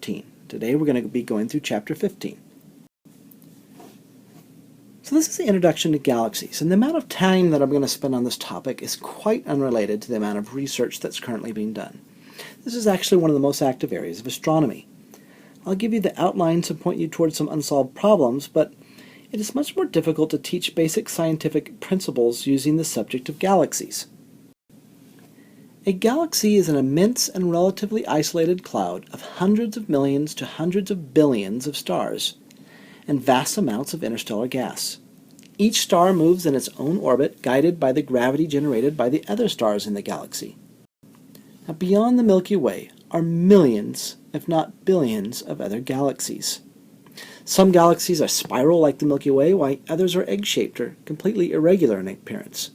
14. Today we're going to be going through Chapter 15. So this is the introduction to galaxies, and the amount of time that I'm going to spend on this topic is quite unrelated to the amount of research that's currently being done. This is actually one of the most active areas of astronomy. I'll give you the outlines and point you towards some unsolved problems, but it is much more difficult to teach basic scientific principles using the subject of galaxies. A galaxy is an immense and relatively isolated cloud of hundreds of millions to hundreds of billions of stars and vast amounts of interstellar gas. Each star moves in its own orbit, guided by the gravity generated by the other stars in the galaxy. Now, beyond the Milky Way are millions, if not billions, of other galaxies. Some galaxies are spiral like the Milky Way, while others are egg-shaped or completely irregular in appearance.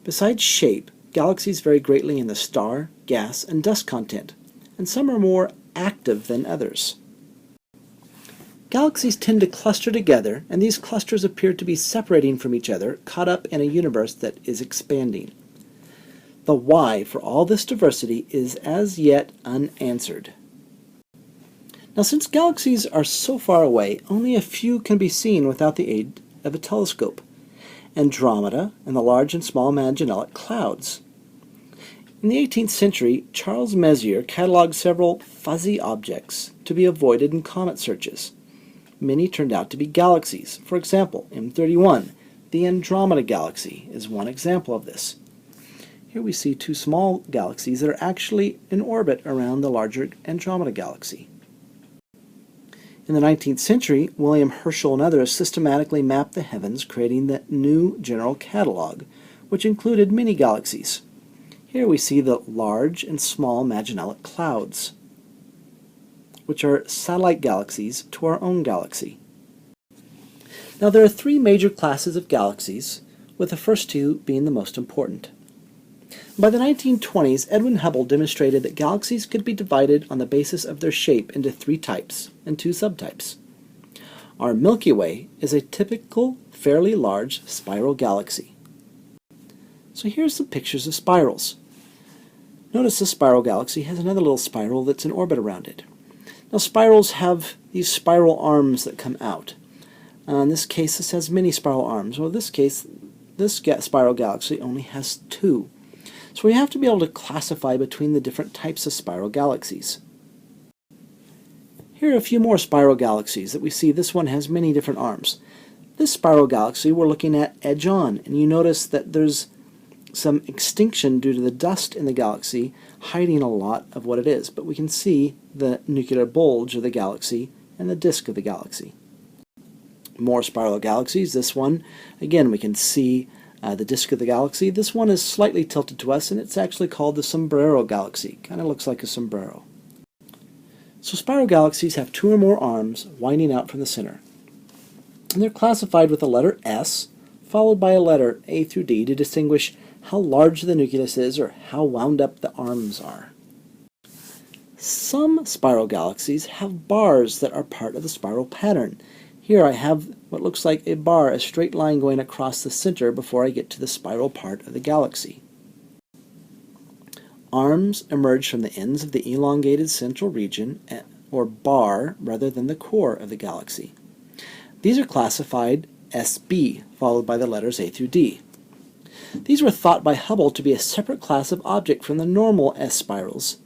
Besides shape, galaxies vary greatly in the star, gas, and dust content, and some are more active than others. Galaxies tend to cluster together, and these clusters appear to be separating from each other, caught up in a universe that is expanding. The why for all this diversity is as yet unanswered. Now, since galaxies are so far away, only a few can be seen without the aid of a telescope: Andromeda and the Large and Small Magellanic Clouds. In the 18th century, Charles Messier cataloged several fuzzy objects to be avoided in comet searches. Many turned out to be galaxies. For example, M31, the Andromeda Galaxy, is one example of this. Here we see two small galaxies that are actually in orbit around the larger Andromeda Galaxy. In the 19th century, William Herschel and others systematically mapped the heavens, creating the New General Catalog, which included many galaxies. Here we see the Large and Small Magellanic Clouds, which are satellite galaxies to our own galaxy. Now, there are three major classes of galaxies, with the first two being the most important. By the 1920s, Edwin Hubble demonstrated that galaxies could be divided on the basis of their shape into three types and two subtypes. Our Milky Way is a typical, fairly large spiral galaxy. So here's some pictures of spirals. Notice the spiral galaxy has another little spiral that's in orbit around it. Now, spirals have these spiral arms that come out. In this case, this has many spiral arms. Well, in this case, this spiral galaxy only has two. So we have to be able to classify between the different types of spiral galaxies. Here are a few more spiral galaxies that we see. This one has many different arms. This spiral galaxy we're looking at edge on, and you notice that there's some extinction due to the dust in the galaxy hiding a lot of what it is, but we can see the nuclear bulge of the galaxy and the disk of the galaxy. More spiral galaxies. This one, again, we can see the disk of the galaxy. This one is slightly tilted to us, and it's actually called the Sombrero Galaxy. Kind of looks like a sombrero. So spiral galaxies have two or more arms winding out from the center, and they're classified with the letter S followed by a letter A through D to distinguish how large the nucleus is or how wound up the arms are. Some spiral galaxies have bars that are part of the spiral pattern. Here I have what looks like a bar, a straight line going across the center before I get to the spiral part of the galaxy. Arms emerge from the ends of the elongated central region, or bar, rather than the core of the galaxy. These are classified SB, followed by the letters A through D. These were thought by Hubble to be a separate class of object from the normal S spirals,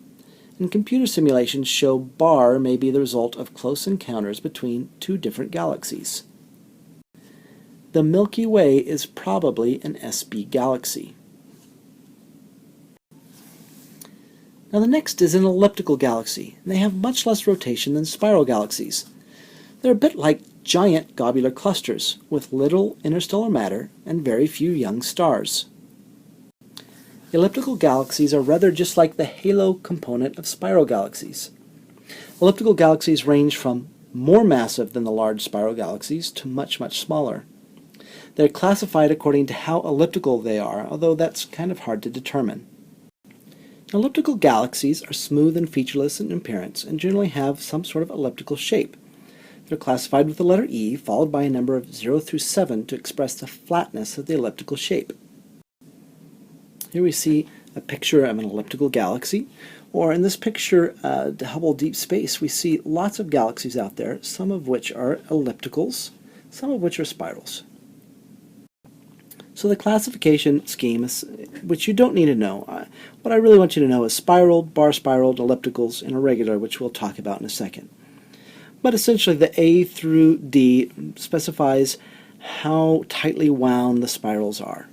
and computer simulations show bar may be the result of close encounters between two different galaxies. The Milky Way is probably an SB galaxy. Now, the next is an elliptical galaxy, and they have much less rotation than spiral galaxies. They're a bit like giant globular clusters with little interstellar matter and very few young stars. Elliptical galaxies are rather just like the halo component of spiral galaxies. Elliptical galaxies range from more massive than the large spiral galaxies to much, much smaller. They're classified according to how elliptical they are, although that's kind of hard to determine. Elliptical galaxies are smooth and featureless in appearance and generally have some sort of elliptical shape. They're classified with the letter E, followed by a number of 0 through 7 to express the flatness of the elliptical shape. Here we see a picture of an elliptical galaxy Or in this picture, the Hubble Deep Space, we see lots of galaxies out there, some of which are ellipticals, some of which are spirals. So the classification scheme, which you don't need to know, what I really want you to know is spiraled, bar-spiraled, ellipticals, and irregular, which we'll talk about in a second. But essentially the A through D specifies how tightly wound the spirals are.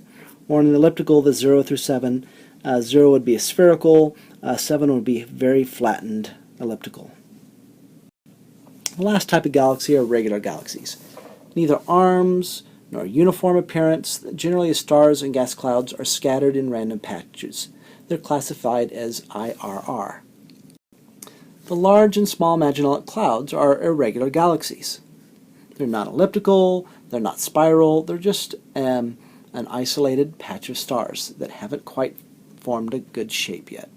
Or in an elliptical, the 0 through 7, 0 would be a spherical, 7 would be very flattened elliptical. The last type of galaxy are regular galaxies. Neither arms nor uniform appearance. Generally, stars and gas clouds are scattered in random patches. They're classified as IRR. The large and small Magellanic clouds are irregular galaxies. They're not elliptical, they're not spiral, they're just an isolated patch of stars that haven't quite formed a good shape yet.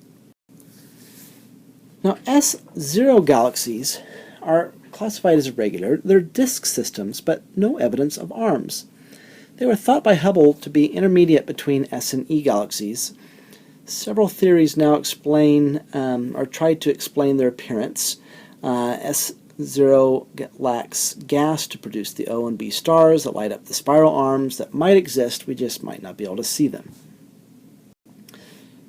Now, S0 galaxies are classified as irregular. They're disk systems, but no evidence of arms. They were thought by Hubble to be intermediate between S and E galaxies. Several theories now explain or try to explain their appearance. S0 lacks gas to produce the O and B stars that light up the spiral arms that might exist, we just might not be able to see them.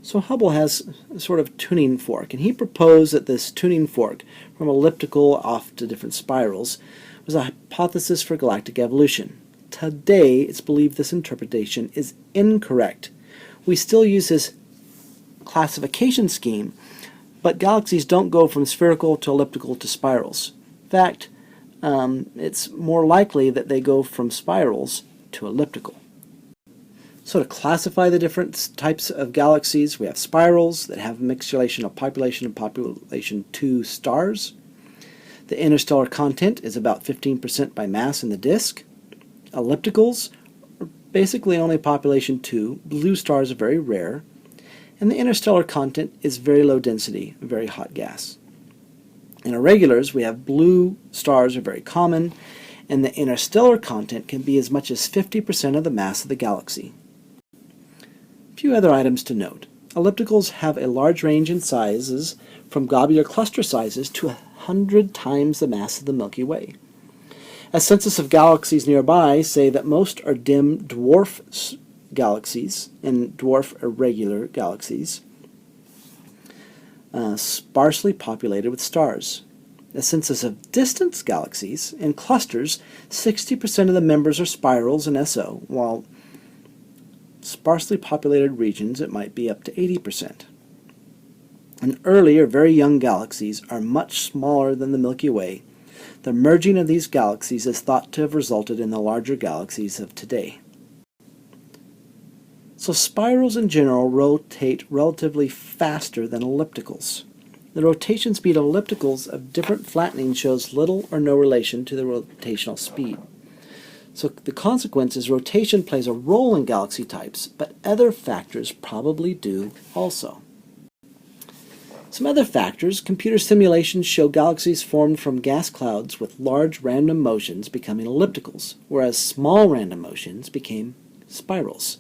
So Hubble has a sort of tuning fork, and he proposed that this tuning fork from elliptical off to different spirals was a hypothesis for galactic evolution. Today, it's believed this interpretation is incorrect. We still use this classification scheme, but galaxies don't go from spherical to elliptical to spirals. In fact, it's more likely that they go from spirals to elliptical. So to classify the different types of galaxies, we have spirals that have a mixture of population and population 2 stars. The interstellar content is about 15% by mass in the disk. Ellipticals are basically only population 2. Blue stars are very rare. And the interstellar content is very low density, very hot gas. In irregulars, we have blue stars are very common, and the interstellar content can be as much as 50% of the mass of the galaxy. A few other items to note. Ellipticals have a large range in sizes from globular cluster sizes to 100 times the mass of the Milky Way. A census of galaxies nearby say that most are dim dwarf galaxies and dwarf irregular galaxies, sparsely populated with stars. A census of distance galaxies and clusters, 60% of the members are spirals and SO, while sparsely populated regions it might be up to 80%. And earlier, very young galaxies are much smaller than the Milky Way. The merging of these galaxies is thought to have resulted in the larger galaxies of today. So spirals in general rotate relatively faster than ellipticals. The rotation speed of ellipticals of different flattening shows little or no relation to the rotational speed. So the consequence is rotation plays a role in galaxy types, but other factors probably do also. Some other factors: computer simulations show galaxies formed from gas clouds with large random motions becoming ellipticals, whereas small random motions became spirals.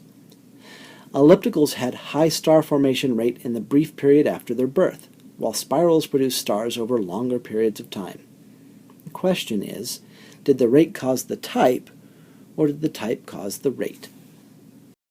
Ellipticals had high star formation rate in the brief period after their birth, while spirals produce stars over longer periods of time. The question is, did the rate cause the type, or did the type cause the rate?